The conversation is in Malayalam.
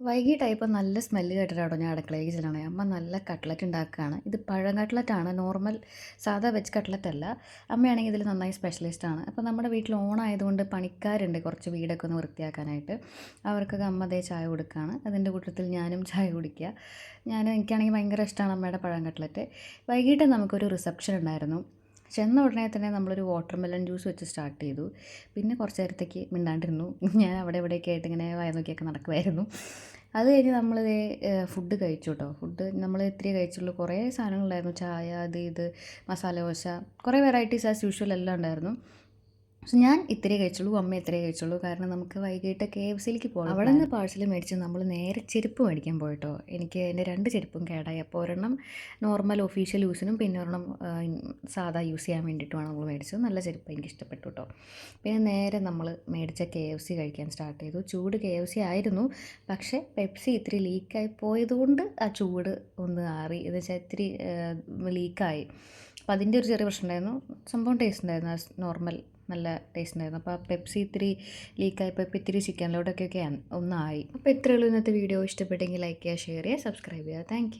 വൈകിട്ടായപ്പോൾ നല്ല സ്മെല്ല് കേട്ടിട്ടാട്ടോ ഞാൻ അടുക്കളയിലേക്ക് ചെല്ലണേ. അമ്മ നല്ല കട്ട്ലറ്റ് ഉണ്ടാക്കുകയാണ്. ഇത് പഴം കട്ട്ലറ്റാണ്, നോർമൽ സാധാ വെജ് കട്ട്ലറ്റ് അല്ല. അമ്മയാണെങ്കിൽ ഇതിൽ നന്നായി സ്പെഷ്യലിസ്റ്റാണ്. അപ്പോൾ നമ്മുടെ വീട്ടിൽ ഓണായതുകൊണ്ട് പണിക്കാരുണ്ട് കുറച്ച് വീടൊക്കെ ഒന്ന് വൃത്തിയാക്കാനായിട്ട്. അവർക്കൊക്കെ അമ്മ ദേ ചായ കൊടുക്കുകയാണ്. അതിൻ്റെ കൂട്ടത്തിൽ ഞാനും ചായ കുടിക്കുക. എനിക്കാണെങ്കിൽ ഭയങ്കര ഇഷ്ടമാണ് അമ്മയുടെ പഴം കട്ട്ലറ്റ്. വൈകിട്ട് നമുക്കൊരു റിസപ്ഷൻ ഉണ്ടായിരുന്നു. ചെന്ന ഉടനെ തന്നെ നമ്മളൊരു വാട്ടർ മെലൺ ജ്യൂസ് വെച്ച് സ്റ്റാർട്ട് ചെയ്തു. പിന്നെ കുറച്ച് നേരത്തേക്ക് മിണ്ടാണ്ടിരുന്നു. ഞാൻ അവിടെ ഇവിടെയൊക്കെ ആയിട്ട് ഇങ്ങനെ വായ നോക്കിയൊക്കെ നടക്കുമായിരുന്നു. അത് കഴിഞ്ഞ് നമ്മൾ ഫുഡ് കഴിച്ചു കേട്ടോ. ഫുഡ് നമ്മൾ ഇത്തിരി കഴിച്ചുള്ളൂ. കുറേ സാധനങ്ങളുണ്ടായിരുന്നു. ചായ, അത് ഇത്, മസാല ദോശ, കുറേ വെറൈറ്റീസ് ആസ് യൂഷ്വൽ എല്ലാം ഉണ്ടായിരുന്നു. പക്ഷെ ഞാൻ ഇത്രയേ കഴിച്ചുള്ളൂ, അമ്മ ഇത്രയേ കഴിച്ചുള്ളൂ. കാരണം നമുക്ക് വൈകിട്ട് KFCയിലേക്ക് പോകണം. അവിടെ നിന്ന് പാഴ്സൽ മേടിച്ച് നമ്മൾ നേരെ ചെരുപ്പ് മേടിക്കാൻ പോയിട്ടോ. എനിക്ക് എൻ്റെ 2 ചെരുപ്പും കേടായി. അപ്പോൾ ഒരെണ്ണം നോർമൽ ഒഫീഷ്യൽ യൂസിനും പിന്നെ ഒരെണ്ണം സാധാ യൂസ് ചെയ്യാൻ വേണ്ടിയിട്ടുമാണ് നമ്മൾ മേടിച്ചത്. നല്ല ചെരുപ്പ്, എനിക്ക് ഇഷ്ടപ്പെട്ടു കേട്ടോ. പിന്നെ നേരെ നമ്മൾ മേടിച്ച KFC കഴിക്കാൻ സ്റ്റാർട്ട് ചെയ്തു. ചൂട് KFC ആയിരുന്നു, പക്ഷേ പെപ്സി ഇത്തിരി ലീക്കായി പോയതുകൊണ്ട് ആ ചൂട് ഒന്ന് ആറി. എന്ന് വെച്ചാൽ ഇത്തിരി ലീക്കായി. അപ്പോൾ അതിൻ്റെ ഒരു ചെറിയ പ്രശ്നം ഉണ്ടായിരുന്നു. സംഭവം ടേസ്റ്റ് ഉണ്ടായിരുന്നു, നോർമൽ നല്ല ടേസ്റ്റ് ഉണ്ടായിരുന്നു. അപ്പോൾ ആ പെപ്സി ഇത്തിരി ലീക്കായപ്പോൾ ഇപ്പോൾ ഇത്തിരി ചിക്കനിലോട്ടൊക്കെ ഒന്നായി. അപ്പോൾ ഇത്രയേ ഉള്ളൂ ഇന്നത്തെ വീഡിയോ. ഇഷ്ടപ്പെട്ടെങ്കിൽ ലൈക്ക് ചെയ്യുക, ഷെയർ ചെയ്യുക, സബ്സ്ക്രൈബ് ചെയ്യുക. താങ്ക്